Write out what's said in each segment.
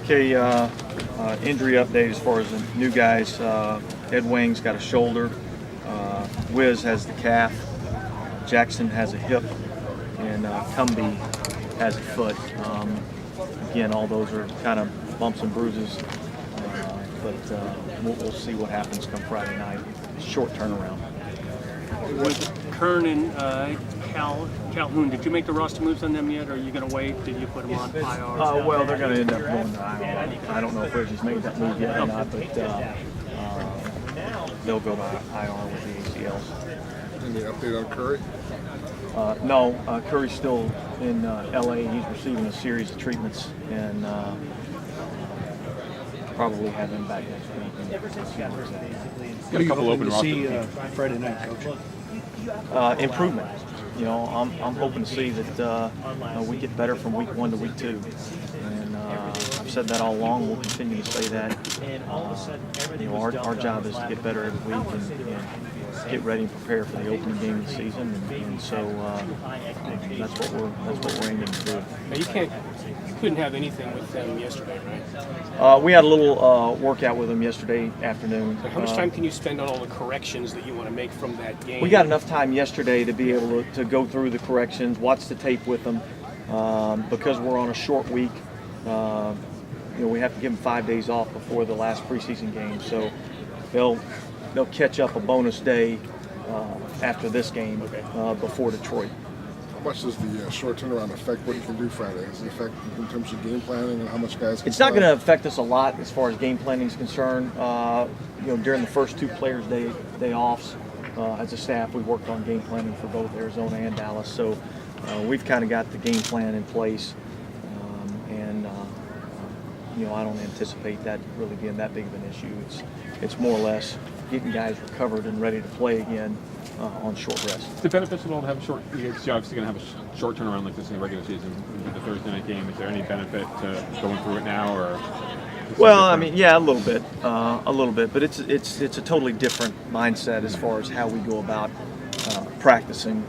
Okay, injury update as far as the new guys. Ed Wing's got a shoulder. Wiz has the calf. Jackson has a hip. And Cumbie has a foot. Again, all those are kind of bumps and bruises. But we'll see what happens come Friday night. Short turnaround. With Kern and Calhoun, did you make the roster moves on them yet, or are you going to wait? Did you put them on IR? Well, they're going to end up going to IR. I don't know if Reggie's made that move yet or not, but they'll go to IR with the ACLs. Any update on Curry? No, Curry's still in LA. He's receiving a series of treatments and probably have him back next week. Got a couple open see rosters. Friday night, Coach? Improvement. You know, I'm hoping to see that we get better from week 1 to week 2, and I've said that all along. We'll continue to say that. You know, our job is to get better every week and get ready and prepare for the opening game of the season, and so that's what we're aiming to do. Now you couldn't have anything with them yesterday, right? We had a little workout with them yesterday afternoon. So how much time can you spend on all the corrections that you want to make from that game? We got enough time yesterday to be able to go through the corrections, watch the tape with them, because we're on a short week. You know, we have to give them 5 days off before the last preseason game, so they'll catch up a bonus day after this game before Detroit. How much does the short turnaround affect what you can do Friday? Does it affect in terms of game planning and how much guys can It's not play? going to affect us a lot as far as game planning is concerned. You know, during the first 2 players' day offs, as a staff, we worked on game planning for both Arizona and Dallas. So we've kind of got the game plan in place, and you know, I don't anticipate that really being that big of an issue. It's more or less getting guys recovered and ready to play again on short rest. Is it beneficial to have a short? You're obviously going to have a short turnaround like this in the regular season with the Thursday night game. Is there any benefit to going through it now, or? Well, I mean, yeah, a little bit, but it's a totally different mindset as far as how we go about practicing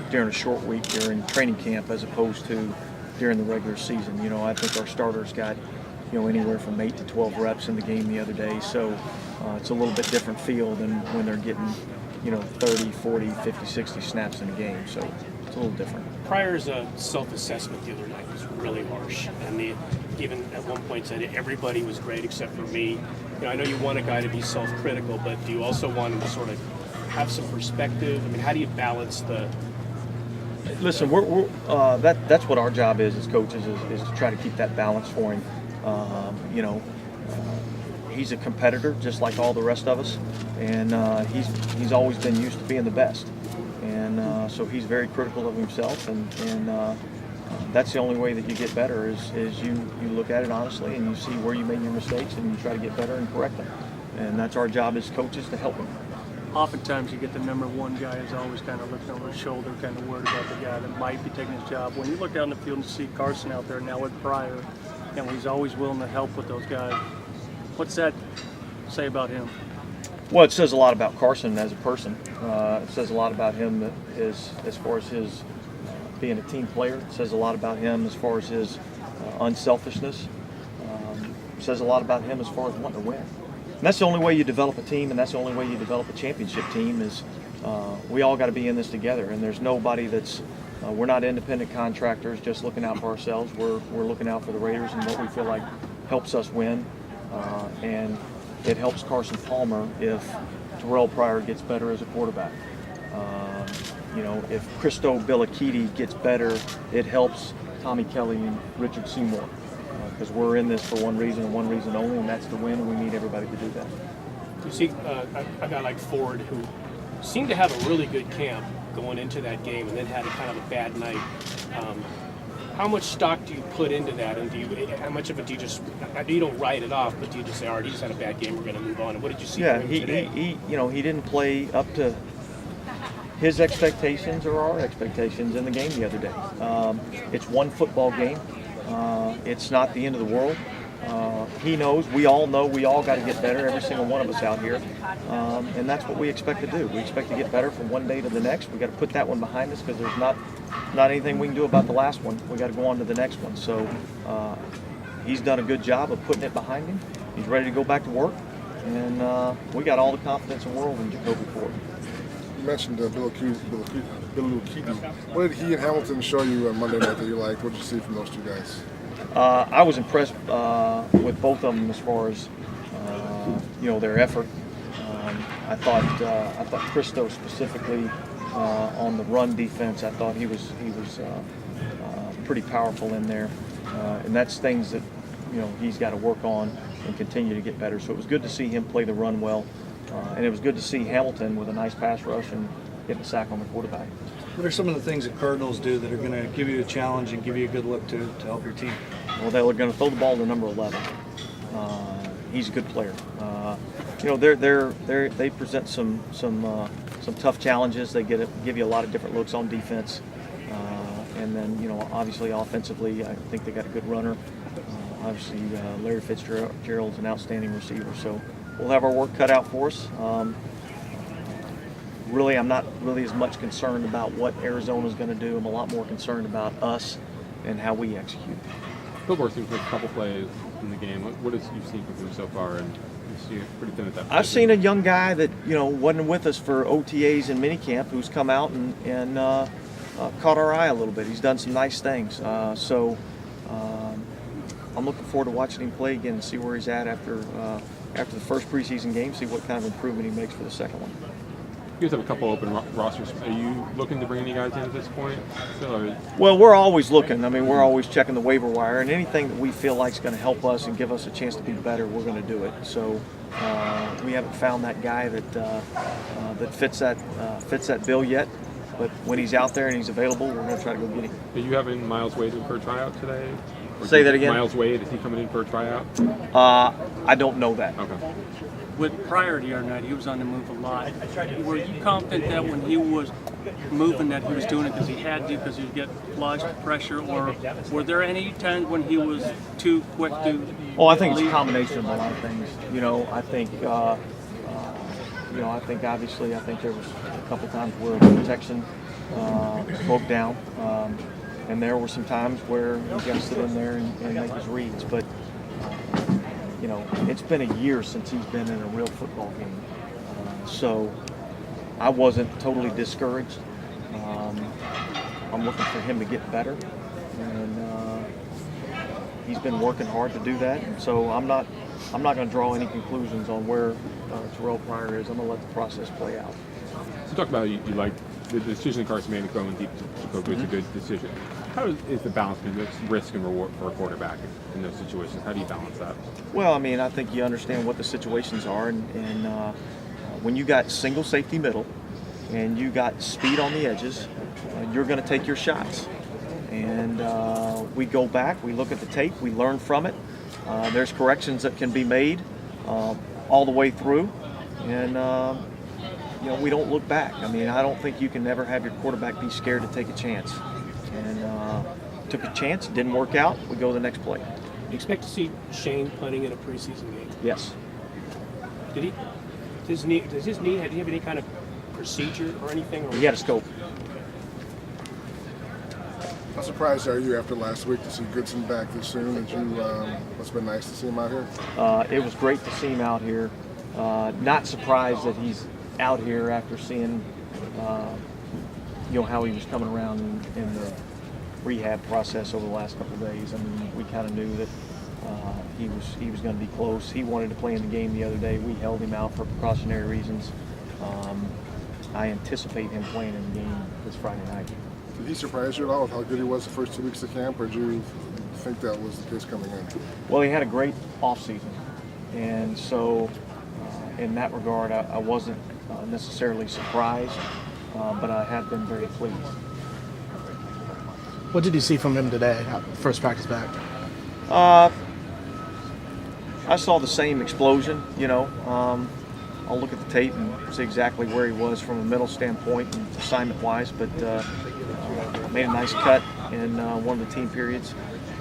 during a short week during training camp as opposed to during the regular season. You know, I think our starters got, you know, anywhere from 8 to 12 reps in the game the other day, so it's a little bit different feel than when they're getting, you know, 30, 40, 50, 60 snaps in a game, so it's a little different. Pryor's self-assessment the other night was really harsh, and they even at one point said everybody was great except for me. You know, I know you want a guy to be self-critical, but do you also want him to sort of have some perspective? I mean, how do you balance the? Listen, that's what our job is as coaches is to try to keep that balance for him. You know, he's a competitor just like all the rest of us, and he's always been used to being the best, and so he's very critical of himself, and that's the only way that you get better is you look at it honestly and you see where you made your mistakes and you try to get better and correct them, and that's our job as coaches to help him. Oftentimes you get the number one guy who's always kind of looking over his shoulder, kind of worried about the guy that might be taking his job. When you look out in the field and see Carson out there now with Pryor, and he's always willing to help with those guys, what's that say about him? Well, it says a lot about Carson as a person. It says a lot about him as far as his being a team player. It says a lot about him as far as his unselfishness. It says a lot about him as far as wanting to win. And that's the only way you develop a team, and that's the only way you develop a championship team is we all got to be in this together. And there's nobody that's we're not independent contractors just looking out for ourselves. We're looking out for the Raiders and what we feel like helps us win. And it helps Carson Palmer if Terrell Pryor gets better as a quarterback. You know, if Christo Billakidi gets better, it helps Tommy Kelly and Richard Seymour. Because we're in this for one reason and one reason only, and that's to win, and we need everybody to do that. You see a guy like Ford who seemed to have a really good camp going into that game and then had a kind of a bad night. How much stock do you put into that, and how much of it do you just, you don't write it off, but do you just say, all right, he just had a bad game, we're going to move on? And what did you see from him today? He didn't play up to his expectations or our expectations in the game the other day. It's one football game. It's not the end of the world. He knows, we all know, we all got to get better, every single one of us out here. And that's what we expect to do. We expect to get better from one day to the next. We got to put that one behind us because there's not anything we can do about the last one. We got to go on to the next one. So he's done a good job of putting it behind him. He's ready to go back to work, and we got all the confidence in the world in Jacoby Ford. You mentioned Bill O'Keefe. What did he and Hamilton show you on Monday night that you liked? What did you see from those two guys? I was impressed with both of them as far as their effort. I thought Christo specifically on the run defense. I thought he was pretty powerful in there, and that's things that he's got to work on and continue to get better. So it was good to see him play the run well, and it was good to see Hamilton with a nice pass rush and getting a sack on the quarterback. What are some of the things that Cardinals do that are going to give you a challenge and give you a good look to help your team? Well, they're going to throw the ball to number 11. He's a good player. They present some tough challenges. They give you a lot of different looks on defense, and then obviously offensively, I think they got a good runner. Obviously, Larry Fitzgerald's an outstanding receiver, so we'll have our work cut out for us. Really, I'm not really as much concerned about what Arizona's going to do. I'm a lot more concerned about us and how we execute. Phil Borstein played a couple plays in the game. What have you seen from him so far? And he's pretty thin at that. I've seen a young guy that wasn't with us for OTAs and minicamp who's come out and caught our eye a little bit. He's done some nice things. So I'm looking forward to watching him play again and see where he's at after the first preseason game. See what kind of improvement he makes for the second one. You guys have a couple open rosters. Are you looking to bring any guys in at this point? Well, we're always looking. I mean, we're always checking the waiver wire, and anything that we feel like is going to help us and give us a chance to be better, we're going to do it. So we haven't found that guy that fits that bill yet. But when he's out there and he's available, we're going to try to go get him. Are you having Miles Wade in for a tryout today? Say that again? Miles Wade, is he coming in for a tryout? I don't know that. Okay. Prior to your night, he was on the move a lot. Were you confident that when he was moving that he was doing it because he had to, because he'd get flushed, pressure, or were there any times when he was too quick to? Well, I think it's a combination of a lot of things. I think obviously there was a couple times where protection broke down, and there were some times where he got to sit in there and make his reads, but. It's been a year since he's been in a real football game. So I wasn't totally discouraged. I'm looking for him to get better. And he's been working hard to do that. And so I'm not going to draw any conclusions on where Terrell Pryor is. I'm going to let the process play out. So talk about you like the decision Carson made to go in deep to Jacoby. It's a good decision. How is the balance between risk and reward for a quarterback in those situations? How do you balance that? Well, I mean, I think you understand what the situations are, and when you got single safety middle and you got speed on the edges, you're going to take your shots. And we go back, we look at the tape, we learn from it. There's corrections that can be made all the way through, and we don't look back. I mean, I don't think you can ever have your quarterback be scared to take a chance. And took a chance, didn't work out, we go to the next play. You expect to see Shane punting in a preseason game? Yes. Did his knee have any kind of procedure or anything? Or He had a scope. How surprised are you after last week to see Goodson back this soon? It's been nice to see him out here? It was great to see him out here. Not surprised that he's out here after seeing how he was coming around in the rehab process over the last couple of days. I mean, we kind of knew that he was going to be close. He wanted to play in the game the other day. We held him out for precautionary reasons. I anticipate him playing in the game this Friday night. Did he surprise you at all with how good he was the first 2 weeks of camp, or did you think that was the case coming in? Well, he had a great offseason, and so in that regard, I wasn't necessarily surprised. But I have been very pleased. What did you see from him today, first practice back? I saw the same explosion, I'll look at the tape and see exactly where he was from a mental standpoint and assignment-wise, but made a nice cut in one of the team periods.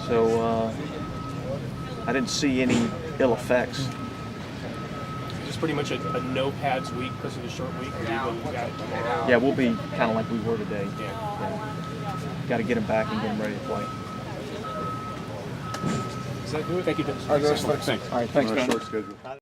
So I didn't see any ill effects. Just pretty much a no pads week because of the short week. Yeah, we'll be kind of like we were today. Yeah. Got to get him back and get him ready to play. Does that do it? Thank you, Dennis. All right, guys, thanks. Thanks. All right, thanks, On a Ben. short schedule.